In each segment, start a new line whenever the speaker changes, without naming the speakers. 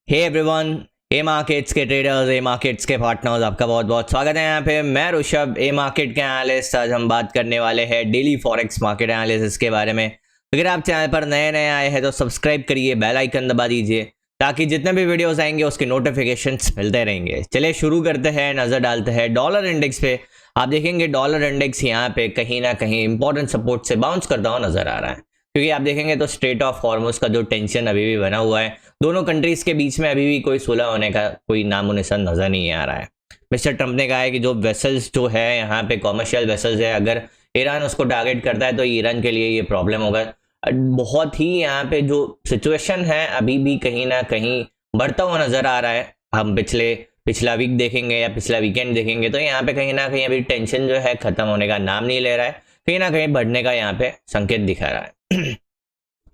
Hey everyone, ए markets के traders, ए markets के partners, आपका बहुत बहुत स्वागत है यहाँ पे। मैं ऋषभ, ए मार्केट के एनालिस्ट। आज हम बात करने वाले हैं डेली फॉरेक्स मार्केट एनालिसिस के बारे में। अगर आप चैनल पर नए नए आए हैं तो सब्सक्राइब करिए, बेल आइकन दबा दीजिए ताकि जितने भी वीडियोस आएंगे उसके नोटिफिकेशंस मिलते रहेंगे। चलिए शुरू करते हैं, नजर डालते हैं डॉलर इंडेक्स पे। आप देखेंगे डॉलर इंडेक्स यहाँ पे कहीं ना कहीं इंपॉर्टेंट सपोर्ट से बाउंस करता हुआ नजर आ रहा है, क्योंकि आप देखेंगे तो स्ट्रेट ऑफ हॉर्मुज का जो टेंशन अभी भी बना हुआ है, दोनों कंट्रीज के बीच में अभी भी कोई सुलह होने का कोई नामो निशान नजर नहीं आ रहा है। मिस्टर ट्रंप ने कहा है कि जो वेसल्स जो है यहाँ पे कॉमर्शियल वेसल्स है, अगर ईरान उसको टारगेट करता है तो ईरान के लिए ये प्रॉब्लम होगा। बहुत ही यहाँ पे जो सिचुएशन है अभी भी कहीं ना कहीं बढ़ता हुआ नजर आ रहा है। हम पिछला वीक देखेंगे या पिछला वीकेंड देखेंगे तो यहाँ पे कहीं ना कहीं अभी टेंशन जो है खत्म होने का नाम नहीं ले रहा है, कहीं ना कहीं बढ़ने का यहाँ पे संकेत दिखा रहा है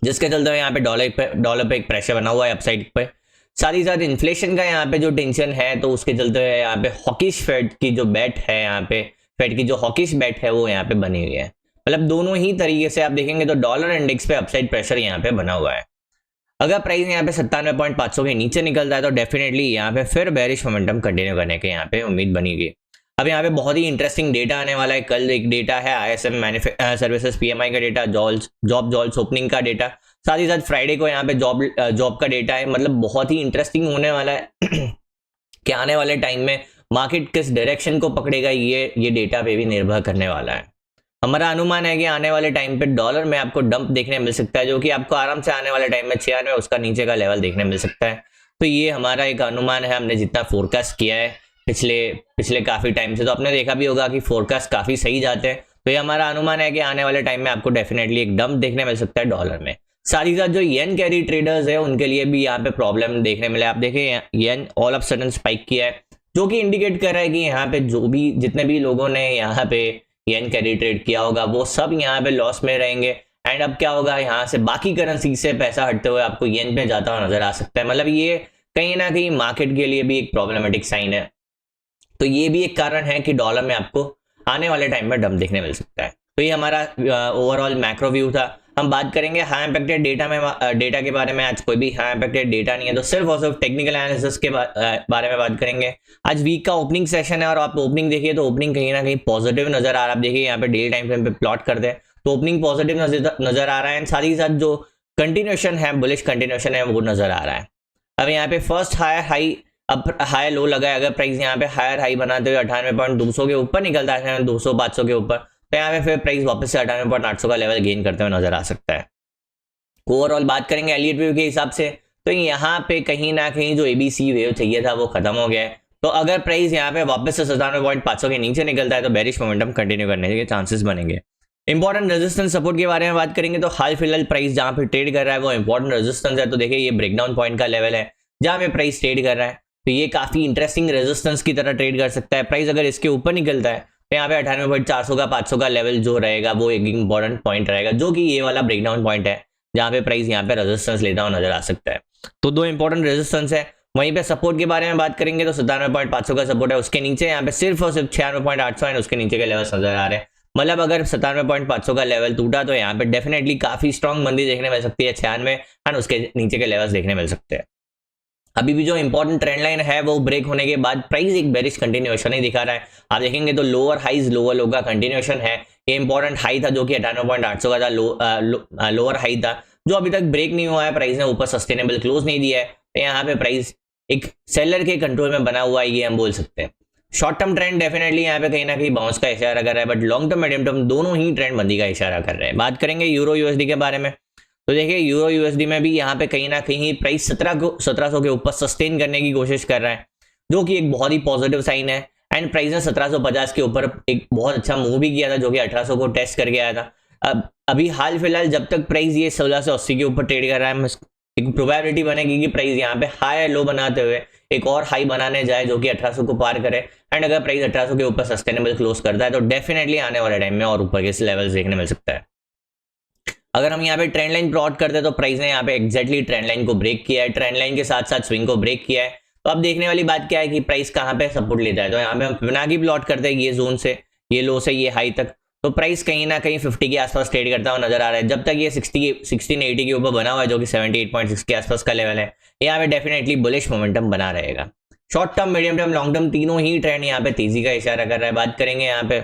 जिसके चलते यहाँ पे डॉलर पे एक प्रेशर बना हुआ है अपसाइड पे। साथ ही साथ इन्फ्लेशन का यहाँ पे जो टेंशन है तो उसके चलते यहाँ पे हॉकिश फेड की जो बैट है, यहाँ पे फेड की जो हॉकिश बैट है वो यहाँ पे बनी हुई है। मतलब दोनों ही तरीके से आप देखेंगे तो डॉलर इंडेक्स पे अपसाइड प्रेशर यहाँ पे बना हुआ है। अगर प्राइस यहाँ पे 97.500 के नीचे निकलता है तो डेफिनेटली यहाँ पे फिर बेरिश मोमेंटम कंटिन्यू करने के यहाँ पे उम्मीद बनी गई। अब यहाँ पे बहुत ही इंटरेस्टिंग डेटा आने वाला है। कल एक डेटा है ISM सर्विसेज PMI का डेटा, जॉब्स ओपनिंग का डेटा, साथ ही साथ फ्राइडे को यहाँ पे जॉब का डेटा है। मतलब बहुत ही इंटरेस्टिंग होने वाला है कि आने वाले टाइम में मार्केट किस डायरेक्शन को पकड़ेगा, ये डेटा पे भी निर्भर करने वाला है। हमारा अनुमान है कि आने वाले टाइम पे डॉलर में आपको डंप देखने मिल सकता है, जो कि आपको आराम से आने वाले टाइम में 96 उसका नीचे का लेवल देखने मिल सकता है। तो ये हमारा एक अनुमान है, हमने जितना फोरकास्ट किया है पिछले काफी टाइम से, तो आपने देखा भी होगा कि फोरकास्ट काफी सही जाते हैं। तो ये हमारा अनुमान है कि आने वाले टाइम में आपको डेफिनेटली एक डंप देखने मिल सकता है डॉलर में। साथ ही साथ जो येन कैरी ट्रेडर्स है उनके लिए भी यहाँ पे प्रॉब्लम देखने मिला। आप देखिए येन ऑल ऑफ सडन स्पाइक किया है, जो कि इंडिकेट कर रहा है कि यहाँ पे जितने भी लोगों ने यहाँ पे येन कैरी ट्रेड किया होगा वो सब यहाँ पे लॉस में रहेंगे। एंड अब क्या होगा, यहाँ से बाकी करेंसी से पैसा हटते हुए आपको येन पे जाता हुआ नजर आ सकता है। मतलब ये कहीं ना कहीं मार्केट के लिए भी एक प्रॉब्लमेटिक साइन है। तो ये भी एक कारण है कि डॉलर में आपको आने वाले टाइम में डंप देखने मिल सकता है। तो ये हमारा ओवरऑल मैक्रो व्यू था। हम बात करेंगे हाई इंपैक्टेड डेटा के बारे में। आज कोई भी हाई इंपैक्टेड डेटा नहीं है, तो सिर्फ और सिर्फ टेक्निकल एनालिसिस के बारे में बात करेंगे। आज वीक का ओपनिंग सेशन है और आप ओपनिंग देखिए तो ओपनिंग कहीं ना कहीं पॉजिटिव नजर आ रहा है। आप देखिए यहाँ पे डेली टाइम फ्रेम पे प्लॉट करते हैं तो ओपनिंग पॉजिटिव नजर आ रहा है। साथ ही साथ जो कंटिन्यूएशन है, बुलिश कंटिन्यूएशन है, वो नजर आ रहा है। अब यहाँ पे फर्स्ट हाई अब हाई लो लगा है। अगर प्राइस यहाँ पे हायर हाई बनाते हुए 98.200 के ऊपर निकलता है, 200-500 के ऊपर, तो यहाँ पे फिर प्राइस वापस से 98.800 का लेवल गेन करते हुए नजर आ सकता है। ओवरऑल बात करेंगे एलियट वेव के हिसाब से तो यहाँ पे कहीं ना कहीं जो ABC वेव चाहिए था वो खत्म हो गया है। तो अगर प्राइस यहाँ पे वापस से 97.500 के नीचे निकलता है तो बेरिश मोमेंटम कंटिन्यू करने के चांसेस बनेंगे। इंपॉर्टेंट रेजिस्टेंस सपोर्ट के बारे में बात करेंगे तो हाल फिलहाल प्राइस जहां पे ट्रेड कर रहा है वो इंपॉर्टेंट रेजिस्टेंस है। तो देखिए ये ब्रेकडाउन पॉइंट का लेवल है जहां पे प्राइस ट्रेड कर रहा है, तो ये काफी इंटरेस्टिंग रेजिस्टेंस की तरह ट्रेड कर सकता है। प्राइस अगर इसके ऊपर निकलता है तो यहाँ पे 98.400 का 500 का लेवल जो रहेगा वो एक इंपॉर्टेंट पॉइंट रहेगा, जो कि ये वाला ब्रेकडाउन पॉइंट है जहां पे प्राइस यहाँ पे रेजिस्टेंस लेता हुआ नजर आ सकता है। तो दो इंपॉर्टेंट रेजिस्टेंस है। वहीं पे सपोर्ट के बारे में बात करेंगे तो 97.500 का सपोर्ट है, उसके नीचे यहाँ पे सिर्फ और सिर्फ 96.800 है, उसके नीचे के लेवल नजर आ रहे हैं। मतलब अगर 97.500 का लेवल टूटा तो यहाँ पे डेफिनेटली काफी स्ट्रॉन्ग मंदी देखने मिल सकती है 96 एंड उसके नीचे के लेवल्स देखने मिल सकते हैं। अभी भी जो इंपॉर्टेंट ट्रेंड लाइन है वो ब्रेक होने के बाद प्राइस एक बेरिश कंटिन्यूएशन ही दिखा रहा है। आप देखेंगे तो लोअर हाइज लोअर लो का कंटिन्यूएशन है। ये इंपॉर्टेंट हाई था जो कि 98.800 का था, लोअर हाई था जो अभी तक ब्रेक नहीं हुआ है। प्राइस ने ऊपर सस्टेनेबल क्लोज नहीं दिया है, तो यहाँ पे प्राइस एक सेलर के कंट्रोल में बना हुआ है, ये हम बोल सकते हैं। शॉर्ट टर्म ट्रेंड डेफिनेटली यहाँ पे कहीं ना कहीं बाउंस का इशारा कर रहा है, but long term medium term दोनों ही ट्रेंड मंदी का इशारा कर रहे हैं। बात करेंगे यूरो USD के बारे में तो देखिए यूरो USD में भी यहाँ पे कहीं ना कहीं प्राइस 1700 के ऊपर सस्टेन करने की कोशिश कर रहा है, जो कि एक बहुत ही पॉजिटिव साइन है। एंड प्राइस ने 1750 के ऊपर एक बहुत अच्छा मूव भी किया था, जो कि 1800 को टेस्ट करके आया था। अब अभी हाल फिलहाल जब तक प्राइस ये 1680 के ऊपर ट्रेड कर रहा है, एक प्रोबेबिलिटी बनेगी कि प्राइस यहाँ पे हाई लो बनाते हुए एक और हाई बनाने जाए जो कि 1800 को पार करे। एंड अगर प्राइस 1800 के ऊपर सस्टेनेबल क्लोज करता है तो डेफिनेटली आने वाले टाइम में और ऊपर के लेवल्स देखने मिल सकता है। अगर हम यहाँ पे ट्रेंड लाइन प्लॉट करते हैं तो प्राइस ने यहाँ पे एग्जैक्टली ट्रेंड लाइन को ब्रेक किया है, ट्रेंड लाइन के साथ साथ स्विंग को ब्रेक किया है। तो अब देखने वाली बात क्या है कि प्राइस कहाँ पे सपोर्ट लेता है। तो यहाँ पे हम फिबोनाची प्लॉट करते हैं ये जोन से, ये लो से ये हाई तक। तो प्राइस कहीं ना कहीं 50 के आसपास ट्रेड करता हुआ नजर आ रहा है। जब तक ये 1680 के ऊपर बना हुआ है, जो कि 78.6 के आसपास का लेवल है, यहाँ पे डेफिनेटली बुलिश मोमेंटम बना रहेगा। Short term, medium term, long term तीनों ही ट्रेंड यहाँ पे तेजी का इशारा कर रहा है। बात करेंगे यहाँ पे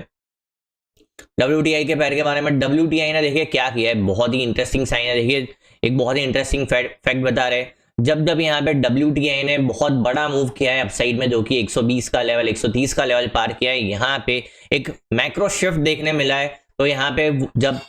WTI के पैर के बारे में। WTI ने देखिए क्या किया है, बहुत ही इंटरेस्टिंग साइन है। देखिए एक बहुत ही इंटरेस्टिंग फैक्ट बता रहे हैं, जब यहाँ पे WTI ने बहुत बड़ा मूव किया है अपसाइड में, जो कि 120 का लेवल 130 का लेवल पार किया है, यहाँ पे एक मैक्रो शिफ्ट देखने मिला है। तो यहाँ पे जब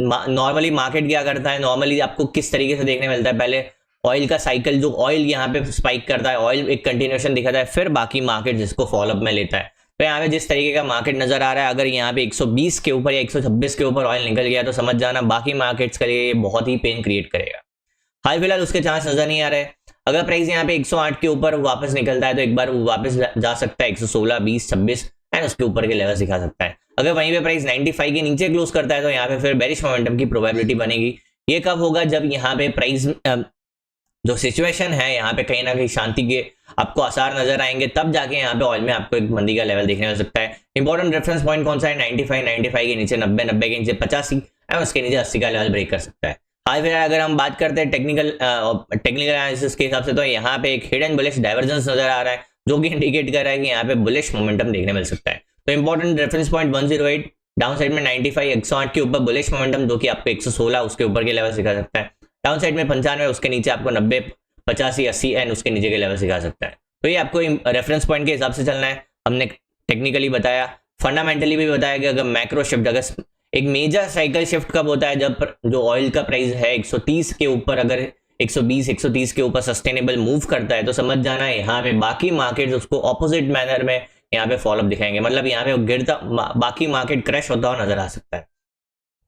नॉर्मली मार्केट क्या करता है, नॉर्मली आपको किस तरीके से देखने मिलता है, पहले ऑयल का साइकिल, जो ऑयल यहाँ पे स्पाइक करता है, ऑयल एक कंटिन्यूएशन दिखाता है, फिर बाकी मार्केट जिसको फॉलोअप में लेता है। तो यहाँ पे जिस तरीके का मार्केट नजर आ रहा है, अगर यहाँ पे 120 के ऊपर या 126 के ऊपर ऑयल निकल गया तो समझ जाना बाकी मार्केट्स के लिए बहुत ही पेन क्रिएट करेगा। हाल फिलहाल उसके चांस नजर नहीं आ रहे। अगर प्राइस यहाँ पे 108 के ऊपर वापस निकलता है तो एक बार वापस जा सकता है 116, 20, 26 एंड उसके ऊपर के लेवल दिखा सकता है। अगर वहीं पे प्राइस 95 के नीचे क्लोज करता है तो यहाँ पे फिर बेरिश मोमेंटम की प्रोबेबिलिटी बनेगी। ये कब होगा, जब यहाँ पे प्राइस जो सिचुएशन है यहाँ पे कहीं ना कहीं शांति के आपको आसार नजर आएंगे, तब जाके यहाँ पे ऑयल में आपको एक मंदी का लेवल देखने मिल सकता है। इंपॉर्टेंट रेफरेंस पॉइंट कौन सा है, 95 के नीचे 90, 90 के नीचे 85 और उसके नीचे 80 का लेवल ब्रेक कर सकता है। हाल फिलहाल अगर हम बात करते हैं टेक्निकल एनालिसिस के हिसाब से, तो यहाँ पे एक हिडन बुलिश डाइवर्जेंस नजर आ रहा है, जो कि इंडिकेट कर रहा है कि यहाँ पे बुलिश मोमेंटम देखने मिल सकता है। तो important reference point 108, down side में 95, 108 के ऊपर बुलिश मोमेंटम, जो कि आपको 116 उसके ऊपर के लेवल सिखा सकता है। डाउन साइड में 95, उसके नीचे आपको 90, 85, 80 एंड उसके नीचे के लेवल सिखा सकता है। तो ये आपको रेफरेंस पॉइंट के हिसाब से चलना है। हमने टेक्निकली बताया, फंडामेंटली भी बताया कि अगर मैक्रो शिफ्ट, अगर एक मेजर साइकिल शिफ्ट कब होता है, जब जो ऑयल का प्राइस है 130 के ऊपर, अगर 120, 130 के ऊपर सस्टेनेबल मूव करता है तो समझ जाना है यहाँ पे बाकी मार्केट उसको ऑपोजिट मैनर में यहाँ पे फॉलोअप दिखाएंगे। मतलब यहाँ पे गिरता बाकी मार्केट क्रैश होता हुआ नजर आ सकता है।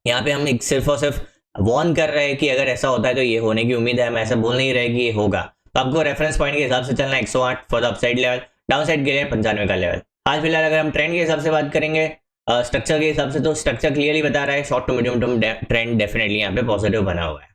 यहाँ पे हम एक सिर्फ और सिर्फ वॉर्न कर रहे हैं कि अगर ऐसा होता है तो ये होने की उम्मीद है, हम ऐसा बोल नहीं रहे कि ये होगा। तो आपको रेफरेंस पॉइंट के हिसाब से चलना है 108 for the upside level, down side के लिए 95 का लेवल। हाल फिलहाल अगर हम ट्रेंड के हिसाब से बात करेंगे, स्ट्रक्चर के हिसाब से, तो स्ट्रक्चर क्लियरली बता रहा है short to medium term trend definitely यहाँ पे पॉजिटिव बना हुआ है।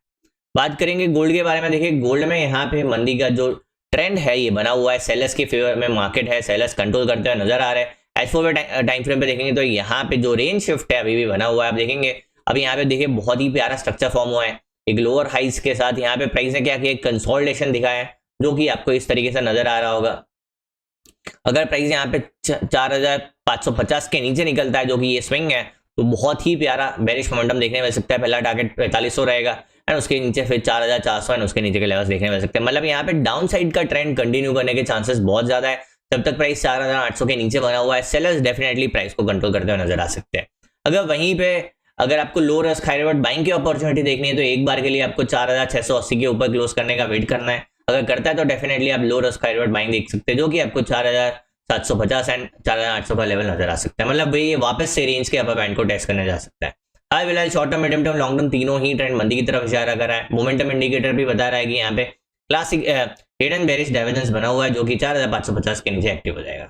बात करेंगे गोल्ड के बारे में। देखिए गोल्ड में यहाँ पे मंदी का जो ट्रेंड है ये बना हुआ है, सेलर्स के फेवर में मार्केट है, सेलर्स कंट्रोल करते हुए नजर आ रहे हैं। एज फॉर टाइम फ्रेम पे देखेंगे तो यहाँ पे जो रेंज शिफ्ट है अभी भी बना हुआ है। आप देखेंगे अभी यहाँ पे देखिए बहुत ही प्यारा स्ट्रक्चर फॉर्म हुआ है, एक लोअर हाइस के साथ। यहाँ पे प्राइस ने क्या किया, कंसोलिडेशन दिखाया है, जो कि आपको इस तरीके से नजर आ रहा होगा। अगर प्राइस यहाँ पे 4550 के नीचे निकलता है, जो कि ये स्विंग है, तो बहुत ही प्यारा बेरिश मोमेंटम देखने मिल सकता है। पहला टारगेट 4500 रहेगा एंड उसके नीचे फिर 4400 एंड उसके नीचे के लेवल्स देखने मिल सकते हैं। मतलब यहाँ पे डाउन साइड का ट्रेंड कंटिन्यू करने के चांसेस बहुत ज्यादा है। जब तक प्राइस 4800 के नीचे बना हुआ है, सेलर्स डेफिनेटली प्राइस को कंट्रोल करते हुए नजर आ सकते हैं। अगर वहीं पे अगर आपको low risk high reward buying की अपॉर्चुनिटी देखनी है, तो एक बार के लिए आपको 4680 के ऊपर क्लोज करने का वेट करना है। अगर करता है तो डेफिनेटली आप low risk high reward buying देख सकते हैं, जो कि आपको 4750 एंड 4800 का लेवल नजर आ सकता है। मतलब ये वापस से रेंज के अपर बैंड को टेस्ट करने जा सकता है। हाल फिलहाल short term, medium term, long term तीनों ही ट्रेंड मंदी की तरफ इशारा कर रहा है। मोमेंटम इंडिकेटर भी बता रहा है कि यहाँ पे क्लासिक हिडन बेरिश डाइवर्जेंस बना हुआ है, जो कि 4550 के नीचे एक्टिव हो जाएगा।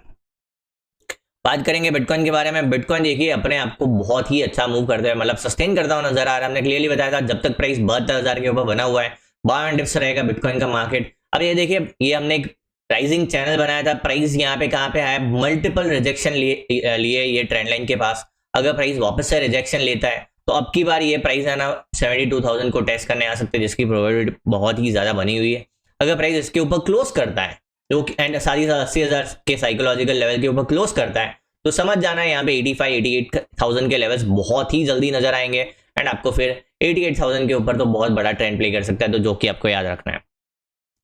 बात करेंगे बिटकॉइन के बारे में। बिटकॉइन देखिए अपने आप को बहुत ही अच्छा मूव करते हुए, मतलब सस्टेन करता हुआ नजर आ रहा है। हमने क्लियरली बताया था जब तक प्राइस 72,000 के ऊपर बना हुआ है, 52 डिप्स रहेगा बिटकॉइन का मार्केट। अब ये देखिए, ये हमने एक राइजिंग चैनल बनाया था, प्राइस यहाँ पे कहाँ पे आया, मल्टीपल रिजेक्शन लिए ये ट्रेंड लाइन के पास। अगर प्राइस वापस से रिजेक्शन लेता है तो अब की बार ये प्राइस है ना 72,000 को टेस्ट करने आ सकते हैं, जिसकी प्रोबेबिलिटी बहुत ही ज्यादा बनी हुई है। अगर प्राइस इसके ऊपर क्लोज करता है, जो एंड साथ ही साथ 80,000 के साइकोलॉजिकल लेवल के ऊपर क्लोज करता है, तो समझ जाना है यहाँ पे 88,000 के लेवल्स बहुत ही जल्दी नजर आएंगे एंड आपको फिर 88,000 के ऊपर तो बहुत बड़ा ट्रेंड प्ले कर सकता है, तो जो कि आपको याद रखना है।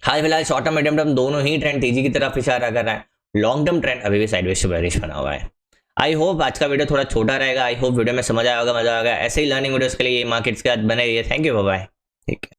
हाल फिलहाल शॉर्ट टर्म, मीडियम टर्म दोनों ही ट्रेंड तेजी की तरफ इशारा कर रहा है। लॉन्ग टर्म ट्रेंड अभी भी साइडवेज से बेरिश बना हुआ है। आई होप आज का वीडियो थोड़ा छोटा रहेगा। आई होप वीडियो में समझ आया होगा, मजा आएगा। ऐसे ही लर्निंग वीडियोस के लिए ये मार्केट्स के साथ बने रहिए। Thank you, bye bye. ठीक है।